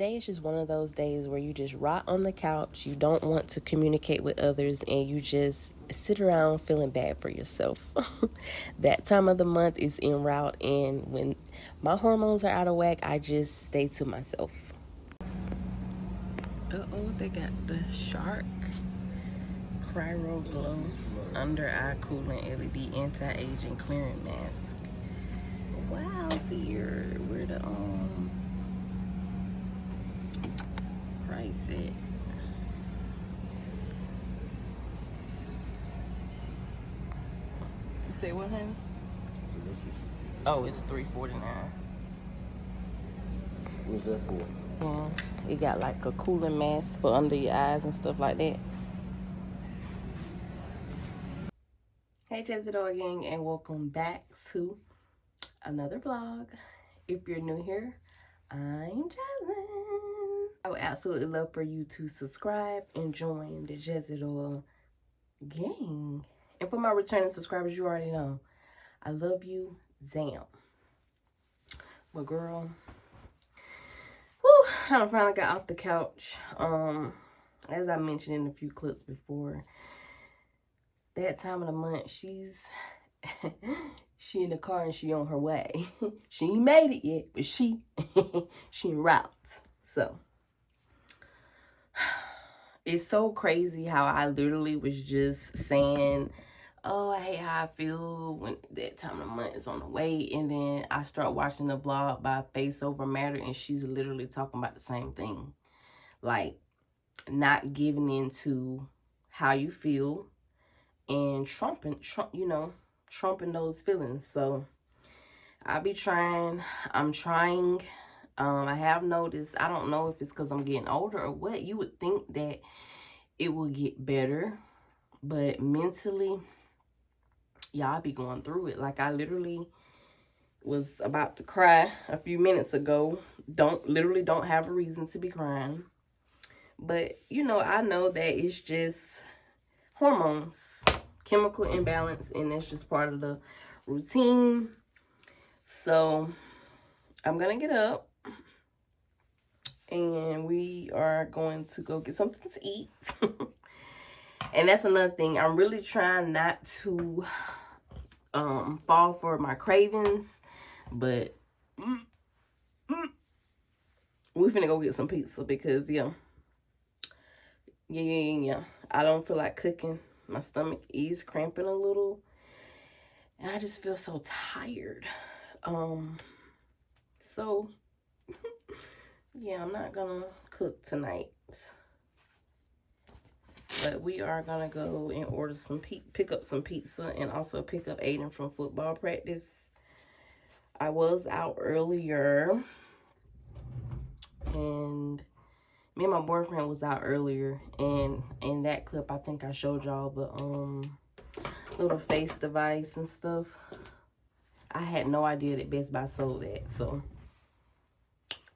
today is just one of those days where you just rot on the couch, you don't want to communicate with others, and you just sit around feeling bad for yourself. That time of the month is en route, and when my hormones are out of whack, I just stay to myself. Uh-oh, they got the Shark Cryo Glow Under Eye Cooling LED Anti-Aging Clearing Mask. Wow, dear, where the price at? You say what, honey? Oh, it's $3.49. What's that for? It got like a cooling mask for under your eyes and stuff like that. Hey, Jazzy Gang, and welcome back to another vlog. If you're new here, I'm Jazzy. I would absolutely love for you to subscribe and join the Jazzy Gang. And for my returning subscribers, you already know, I love you, Zam. But girl, whew, I finally got off the couch. As I mentioned in a few clips before, that time of the month, she in the car and she on her way. She ain't made it yet, but she en route. So it's so crazy how I literally was just saying, oh, I hate how I feel when that time of the month is on the way. And then I start watching the vlog by Face Over Matter, and she's literally talking about the same thing. Like, not giving into how you feel and trumping those feelings. So I'll be trying. I'm trying. I have noticed, I don't know if it's because I'm getting older or what. You would think that it will get better, but mentally, y'all be going through it. Like, I literally was about to cry a few minutes ago. Literally don't have a reason to be crying. But, I know that it's just hormones, chemical imbalance, and that's just part of the routine. So I'm going to get up, and we are going to go get something to eat. And that's another thing. I'm really trying not to fall for my cravings, but we finna go get some pizza because yeah, I don't feel like cooking. My stomach is cramping a little, and I just feel so tired. So yeah, I'm not gonna cook tonight, but we are gonna go and order pick up some pizza, and also pick up Aiden from football practice. I was out earlier, and me and my boyfriend was out earlier, and in that clip, I think I showed y'all the little face device and stuff. I had no idea that Best Buy sold that, so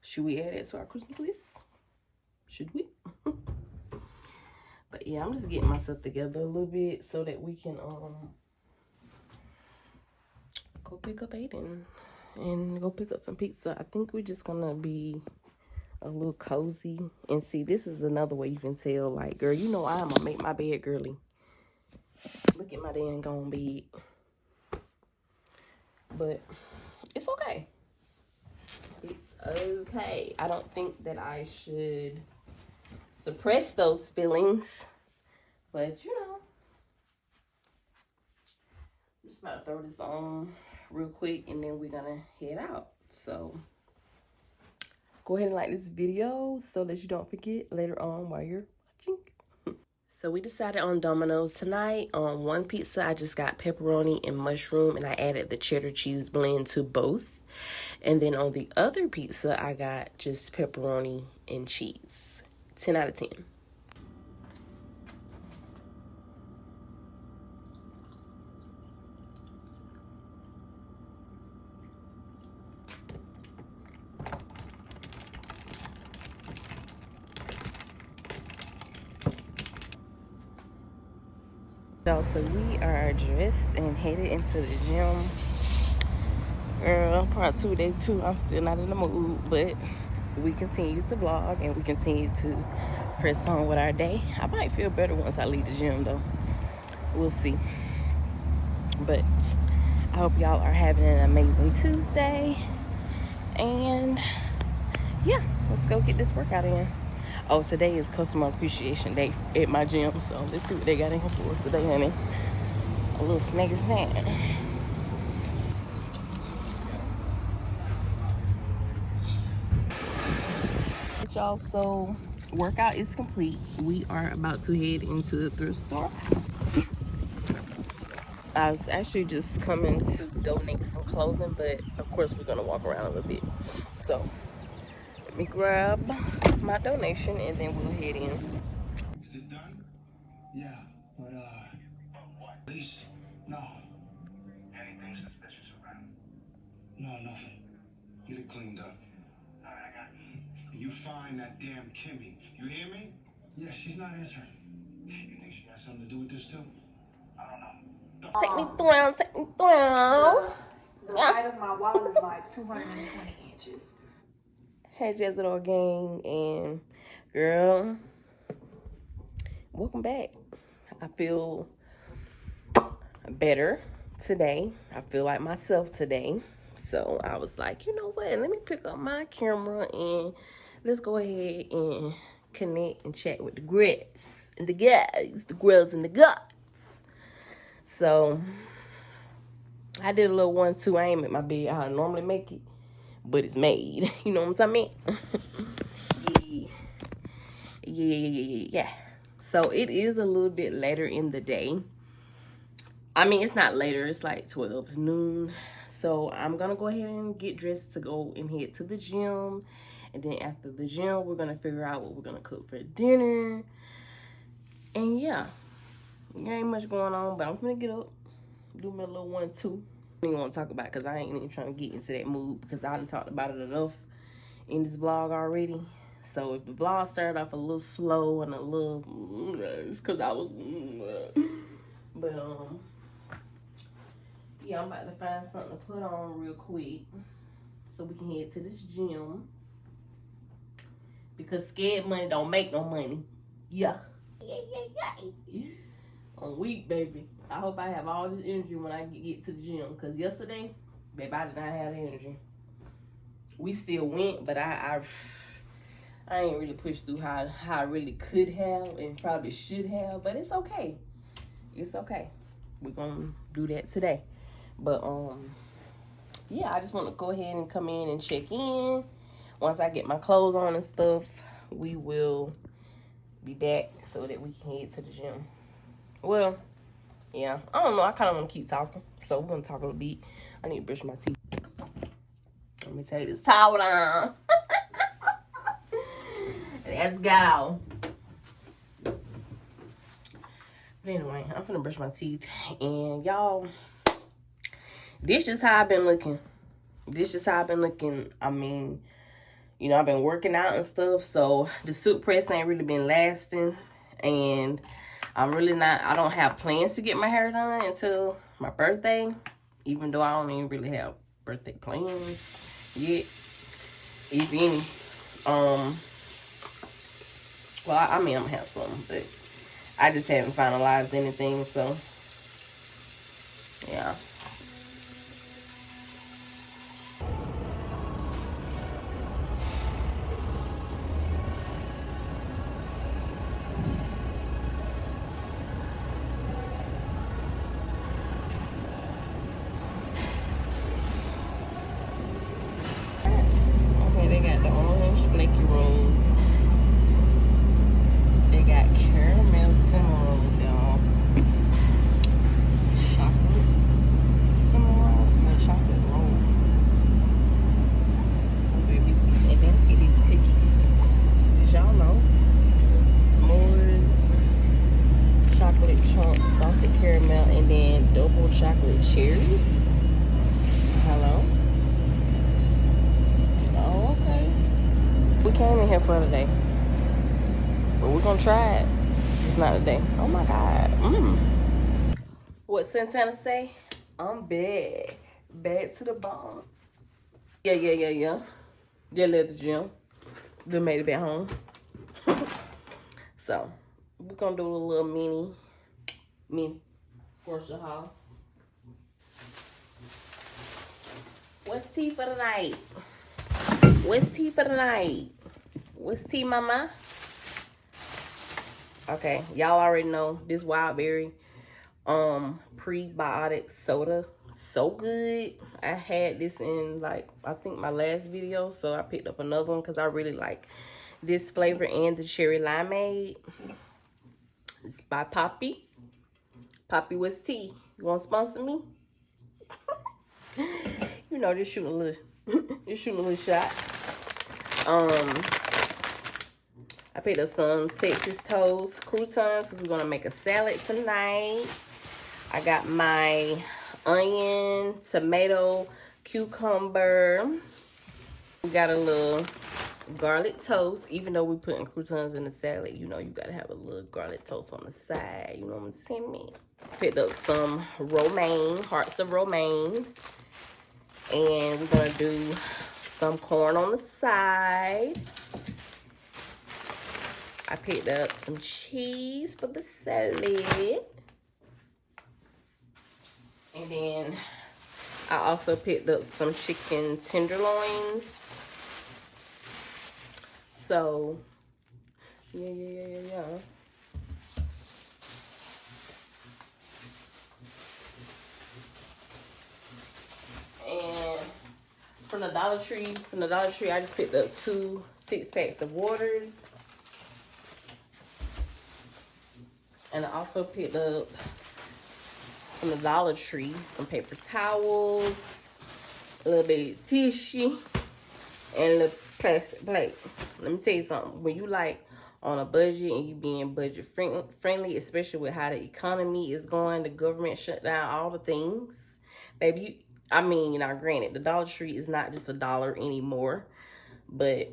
should we add it to our Christmas list? Should we? But yeah, I'm just getting myself together a little bit so that we can go pick up Aiden and go pick up some pizza. I think we're just gonna be a little cozy. And see, this is another way you can tell, like, girl, you know I'm gonna make my bed girly. Look at my dang gone bed. But it's okay. It's okay. I don't think that I should suppress those feelings, but I'm just about to throw this on real quick, and then we're gonna head out. So go ahead and like this video so that you don't forget later on while you're watching. So we decided on Domino's tonight. On one pizza, I just got pepperoni and mushroom, and I added the cheddar cheese blend to both. And then on the other pizza, I got just pepperoni and cheese. 10 out of 10. So we are dressed and headed into the gym. Girl, part 2, day 2, I'm still not in the mood, but we continue to vlog and we continue to press on with our day. I might feel better once I leave the gym though. We'll see. But I hope y'all are having an amazing Tuesday. And yeah, let's go get this workout in. Oh, today is customer appreciation day at my gym. So let's see what they got in here for us today, honey. A little snacky snack. Y'all, so workout is complete. We are about to head into the thrift store. I was actually just coming to donate some clothing, but of course we're gonna walk around a little bit. So let me grab my donation and then we'll head in. Is it done? Yeah, but please? No. Anything suspicious around? No, nothing. Get it cleaned up. Alright, I got it. And you find that damn Kimmy. You hear me? Yeah, she's not answering. You think she has something to do with this too? I don't know. Take me through, take me through. The height of my wall is like 220 inches. Hey, Jazzy gang, and girl, welcome back. I feel better today. I feel like myself today. So I was like, you know what? Let me pick up my camera and let's go ahead and connect and chat with the grits and the guys, the grills and the guys. So I did a little 1-2. I ain't make my bed how I normally make it, but it's made. You know what I'm saying? Yeah. So it is a little bit later in the day. I mean, it's not later. It's like 12. It's noon. So I'm going to go ahead and get dressed to go and head to the gym. And then after the gym, we're going to figure out what we're going to cook for dinner. And yeah, there ain't much going on, but I'm going to get up, do my little 1-2. I don't even want to talk about it because I ain't even trying to get into that mood because I done talked about it enough in this vlog already. So if the vlog started off a little slow and a little, it's because I was, but yeah, I'm about to find something to put on real quick so we can head to this gym because scared money don't make no money. Yeah. I'm weak, baby. I hope I have all this energy when I get to the gym because yesterday, baby, I did not have the energy. We still went, but I ain't really pushed through how I really could have and probably should have, but it's okay. It's okay. We're gonna do that today. But yeah, I just want to go ahead and come in and check in. Once I get my clothes on and stuff, we will be back so that we can head to the gym. Well, yeah, I don't know. I kind of want to keep talking, so we're gonna talk a little bit. I need to brush my teeth. Let me take this towel down. Let's go. But anyway, I'm finna brush my teeth. And y'all, this just how I've been looking. I mean, you know, I've been working out and stuff. So the suit press ain't really been lasting. And I don't have plans to get my hair done until my birthday. Even though I don't even really have birthday plans yet. If any. Well, I mean, I'm gonna have some, but I just haven't finalized anything, so yeah. Okay, they got the orange flaky rolls. They got caramel cinnamon rolls, y'all. Chocolate cinnamon rolls and chocolate rolls. And then get these cookies. Did y'all know? S'mores, chocolate chunk, salted caramel, and then double chocolate cherry. Hello? Oh, okay. We came in here for the day. But we're gonna try it. It's not a day. Oh my God. What Santana say? I'm back to the bone. Yeah. Just left the gym. Just made it back home. So we're gonna do a little mini grocery haul. What's tea for the night? What's tea for the night? What's tea, mama? Okay, y'all already know this wild berry prebiotic soda. So good. I had this in like I think my last video, so I picked up another one because I really like this flavor and the cherry limeade. It's by Poppy. Poppy, what's tea? You want to sponsor me? You know, just shooting a little shot. I picked up some Texas toast croutons because we're gonna make a salad tonight. I got my onion, tomato, cucumber. We got a little garlic toast. Even though we're putting croutons in the salad, you know you gotta have a little garlic toast on the side. You know what I'm saying? Picked up some romaine, hearts of romaine. And we're gonna do some corn on the side. I picked up some cheese for the salad. And then I also picked up some chicken tenderloins. So, yeah. And from the Dollar Tree, I just picked up 2 6-packs of waters. And I also picked up from the Dollar Tree some paper towels, a little bit of tissue, and a little plastic plate. Let me tell you something. When you like on a budget and you being budget friendly, especially with how the economy is going, the government shut down all the things, baby. I mean, now granted, the Dollar Tree is not just $1 anymore, but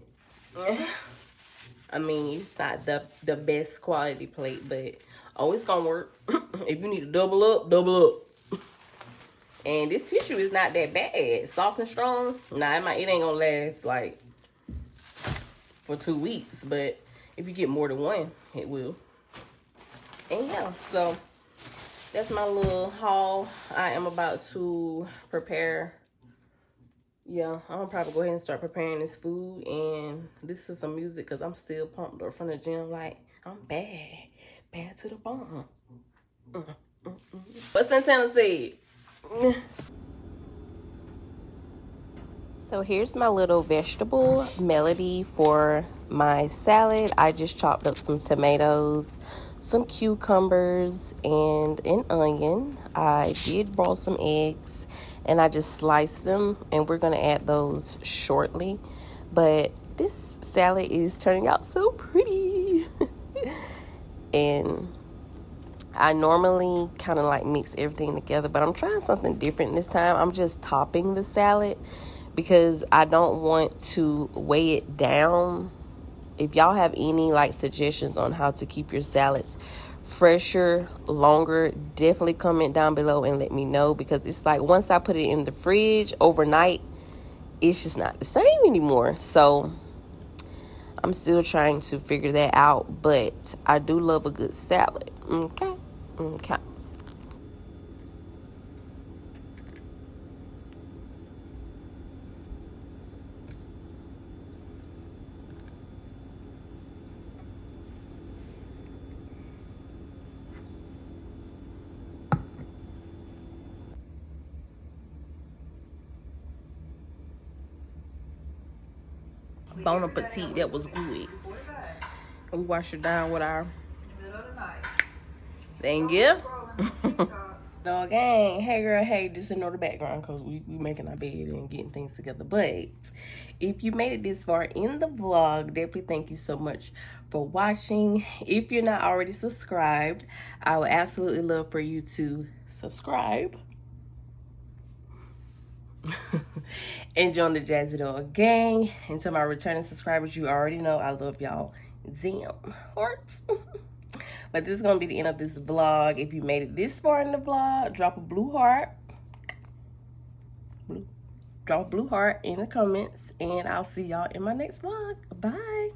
I mean, it's not the best quality plate, but it's gonna work. If you need to double up. And this tissue is not that bad. Soft and strong. Nah, it ain't gonna last like for 2 weeks, but if you get more than one, it will. And yeah, so that's my little haul. I am about to prepare. Yeah, I'm gonna probably go ahead and start preparing this food and listen to some music because I'm still pumped up from the gym. Like, I'm bad to the bone. What Santana said. So here's my little vegetable melody for my salad. I just chopped up some tomatoes, some cucumbers, and an onion. I did boil some eggs and I just sliced them, and we're gonna add those shortly. But this salad is turning out so pretty. And I normally kind of like mix everything together, but I'm trying something different this time. I'm just topping the salad because I don't want to weigh it down. If y'all have any like suggestions on how to keep your salads fresher, longer, definitely comment down below and let me know, because it's like once I put it in the fridge overnight, it's just not the same anymore. So I'm still trying to figure that out, but I do love a good salad. Okay. Bon appetit. That was good. We wash it down with our thank you. Dog gang. Hey girl, hey, just ignore the background because we making our bed and getting things together. But if you made it this far in the vlog, definitely thank you so much for watching. If you're not already subscribed, I would absolutely love for you to subscribe and join the Jazzy Dog gang. And to my returning subscribers, you already know I love y'all. Damn hearts. But this is going to be the end of this vlog. If you made it this far in the vlog, drop a blue heart. Blue. drop blue heart in the comments, and I'll see y'all in my next vlog. Bye.